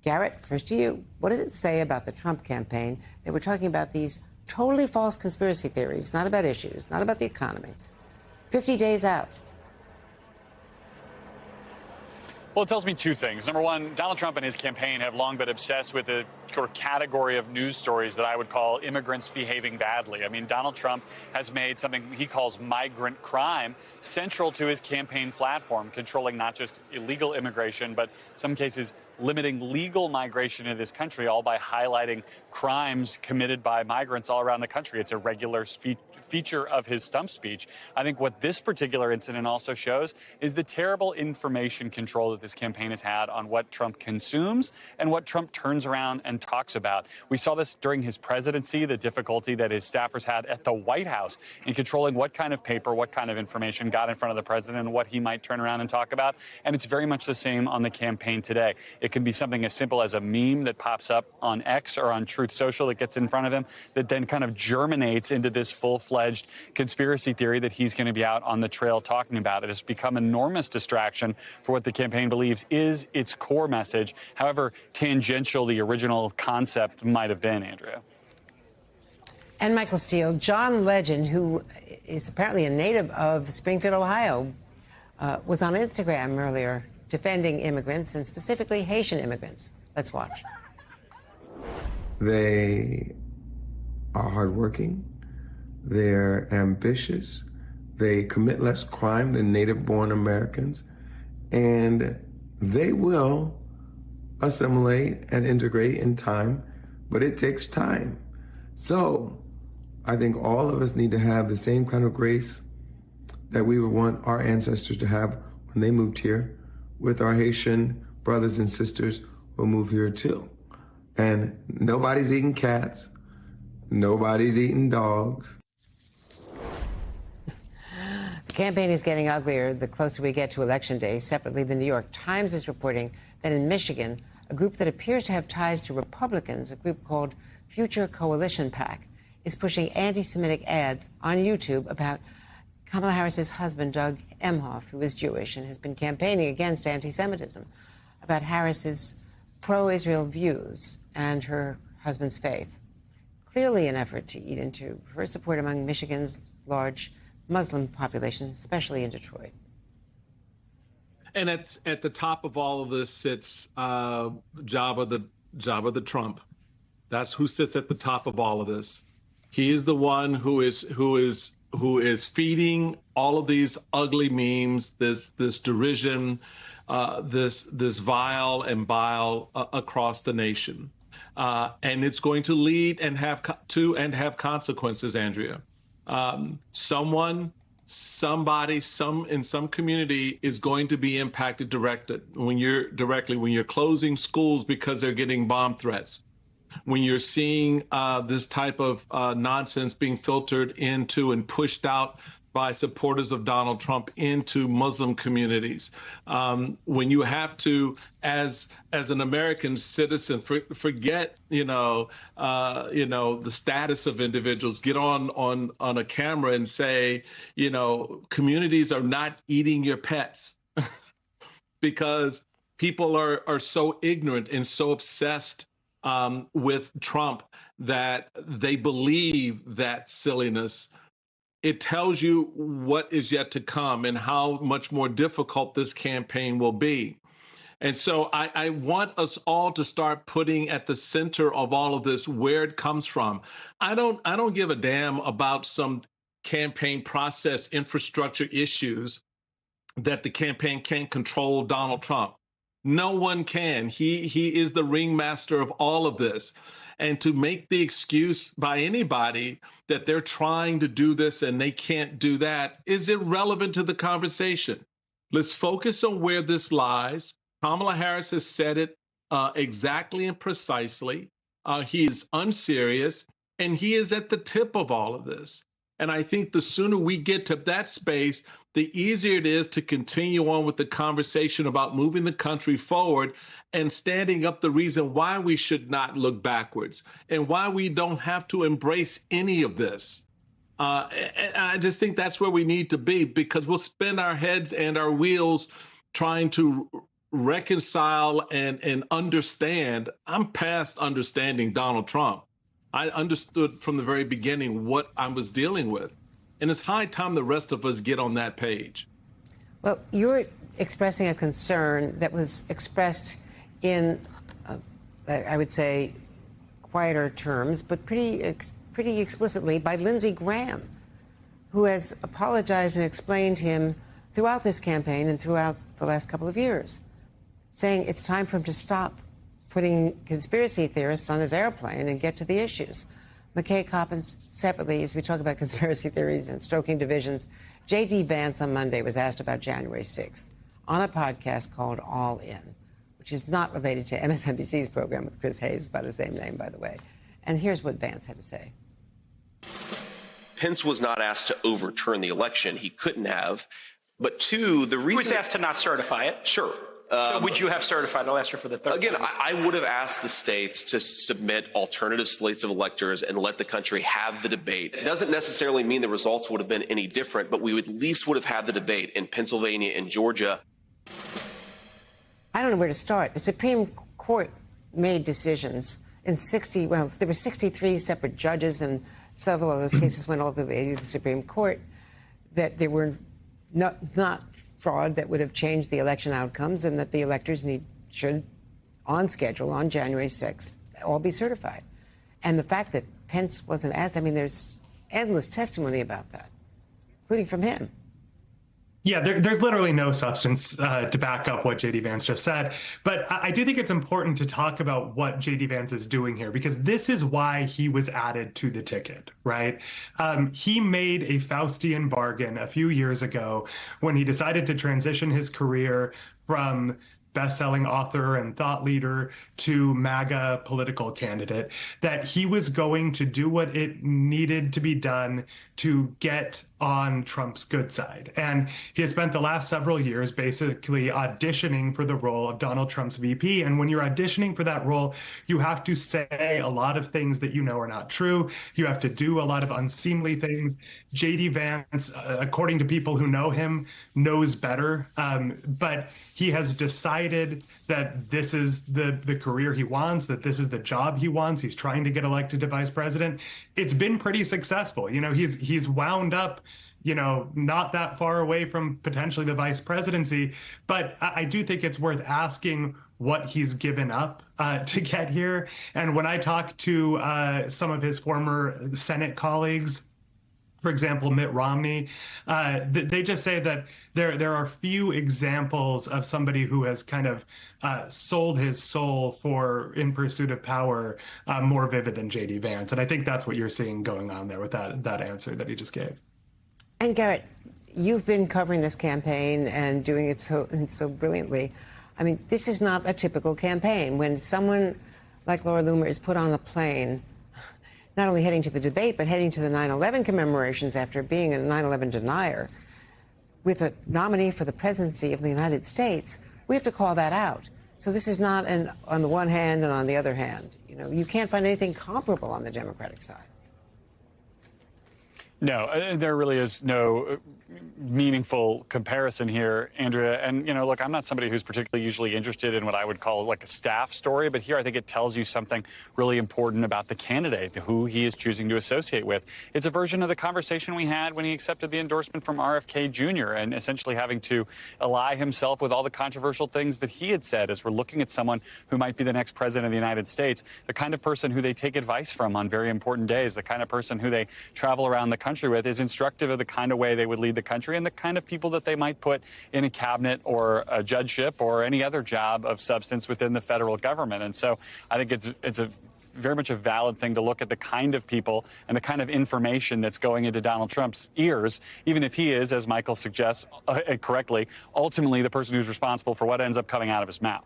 Garrett, first to you. What does it say about the Trump campaign that we're talking about these totally false conspiracy theories, not about issues, not about the economy, 50 days out? Well, it tells me two things. Number one, Donald Trump and his campaign have long been obsessed with the sort of category of news stories that I would call immigrants behaving badly. I mean, Donald Trump has made something he calls migrant crime central to his campaign platform, controlling not just illegal immigration, but in some cases limiting legal migration into this country, all by highlighting crimes committed by migrants all around the country. It's a regular feature of his stump speech. I think what this particular incident also shows is the terrible information control that this campaign has had on what Trump consumes and what Trump turns around and talks about. We saw this during his presidency, the difficulty that his staffers had at the White House in controlling what kind of paper, what kind of information got in front of the president and what he might turn around and talk about. And it's very much the same on the campaign today. It can be something as simple as a meme that pops up on X or on Truth Social that gets in front of him that then kind of germinates into this full-fledged conspiracy theory that he's going to be out on the trail talking about. It has become an enormous distraction for what the campaign believes is its core message, however tangential the original concept might have been, Andrea. And Michael Steele, John Legend, who is apparently a native of Springfield, Ohio, was on Instagram earlier defending immigrants and specifically Haitian immigrants. Let's watch. They are hardworking. They're ambitious. They commit less crime than native-born Americans. And they will assimilate and integrate in time, but it takes time. So I think all of us need to have the same kind of grace that we would want our ancestors to have when they moved here, with our Haitian brothers and sisters who move here too. And nobody's eating cats. Nobody's eating dogs. The campaign is getting uglier the closer we get to Election Day. Separately, the New York Times is reporting that in Michigan, a group that appears to have ties to Republicans, a group called Future Coalition PAC, is pushing anti-Semitic ads on YouTube about Kamala Harris's husband, Doug Emhoff, who is Jewish and has been campaigning against anti-Semitism, about Harris's pro-Israel views and her husband's faith. Clearly an effort to eat into her support among Michigan's large Muslim population, especially in Detroit. And at the top of all of this sits Jabba the Trump. That's who sits at the top of all of this. He is the one who is feeding all of these ugly memes, this derision, this vile and bile across the nation, and it's going to lead and have consequences, Andrea. Somebody, in some community is going to be impacted directly when you're closing schools because they're getting bomb threats. When you're seeing this type of nonsense being filtered into and pushed out by supporters of Donald Trump into Muslim communities, when you have to, as an American citizen, forget the status of individuals, get on a camera and say, communities are not eating your pets because people are so ignorant and so obsessed with Trump that they believe that silliness. It tells you what is yet to come and how much more difficult this campaign will be. And so I want us all to start putting at the center of all of this where it comes from. I don't give a damn about some campaign process infrastructure issues that the campaign can't control Donald Trump. No one can. He is the ringmaster of all of this. And to make the excuse by anybody that they're trying to do this and they can't do that is irrelevant to the conversation. Let's focus on where this lies. Kamala Harris has said it exactly and precisely. He is unserious, and he is at the tip of all of this. And I think the sooner we get to that space, the easier it is to continue on with the conversation about moving the country forward and standing up the reason why we should not look backwards and why we don't have to embrace any of this. And I just think that's where we need to be, because we'll spin our heads and our wheels trying to reconcile and understand. I'm past understanding Donald Trump. I understood from the very beginning what I was dealing with. And it's high time the rest of us get on that page. Well, you're expressing a concern that was expressed in, I would say, quieter terms, but pretty explicitly by Lindsey Graham, who has apologized and explained to him throughout this campaign and throughout the last couple of years, saying it's time for him to stop putting conspiracy theorists on his airplane and get to the issues. McKay Coppins, separately, as we talk about conspiracy theories and stoking divisions, J.D. Vance on Monday was asked about January 6th on a podcast called All In, which is not related to MSNBC's program with Chris Hayes by the same name, by the way. And here's what Vance had to say. Pence was not asked to overturn the election. He couldn't have. But two, the reason... He was asked to not certify it. Sure. So would you have certified it last year for the third Again, time? I would have asked the states to submit alternative slates of electors and let the country have the debate. It doesn't necessarily mean the results would have been any different, but we at least would have had the debate in Pennsylvania and Georgia. I don't know where to start. The Supreme Court made decisions in there were 63 separate judges, and several of those cases went all the way to the Supreme Court, that there were not fraud that would have changed the election outcomes, and that the electors should, on schedule, on January 6th, all be certified. And the fact that Pence wasn't asked, I mean, there's endless testimony about that, including from him. Yeah, there's literally no substance to back up what J.D. Vance just said. But I do think it's important to talk about what J.D. Vance is doing here, because this is why he was added to the ticket, right? He made a Faustian bargain a few years ago when he decided to transition his career from best-selling author and thought leader to MAGA political candidate, that he was going to do what it needed to be done to get on Trump's good side. And he has spent the last several years basically auditioning for the role of Donald Trump's VP. And when you're auditioning for that role, you have to say a lot of things that you know are not true. You have to do a lot of unseemly things. J.D. Vance, according to people who know him, knows better. But he has decided that this is the career he wants, that this is the job he wants. He's trying to get elected to vice president. It's been pretty successful. You know, he's wound up, you know, not that far away from potentially the vice presidency. But I do think it's worth asking what he's given up to get here. And when I talk to some of his former Senate colleagues, for example, Mitt Romney, they just say that there are few examples of somebody who has kind of sold his soul in pursuit of power more vivid than J.D. Vance. And I think that's what you're seeing going on there with that answer that he just gave. And Garrett, you've been covering this campaign and doing it so brilliantly. I mean, this is not a typical campaign. When someone like Laura Loomer is put on a plane, not only heading to the debate, but heading to the 9/11 commemorations after being a 9/11 denier, with a nominee for the presidency of the United States, we have to call that out. So this is not on the one hand and on the other hand. You know, you can't find anything comparable on the Democratic side. No, there really is no meaningful comparison here, Andrea. And, you know, look, I'm not somebody who's particularly usually interested in what I would call like a staff story, but here I think it tells you something really important about the candidate, who he is choosing to associate with. It's a version of the conversation we had when he accepted the endorsement from RFK Jr. and essentially having to ally himself with all the controversial things that he had said as we're looking at someone who might be the next president of the United States, the kind of person who they take advice from on very important days, the kind of person who they travel around the country with, is instructive of the kind of way they would lead the country and the kind of people that they might put in a cabinet or a judgeship or any other job of substance within the federal government. And so I think it's a very much a valid thing to look at the kind of people and the kind of information that's going into Donald Trump's ears, even if he is, as Michael suggests correctly, ultimately the person who's responsible for what ends up coming out of his mouth.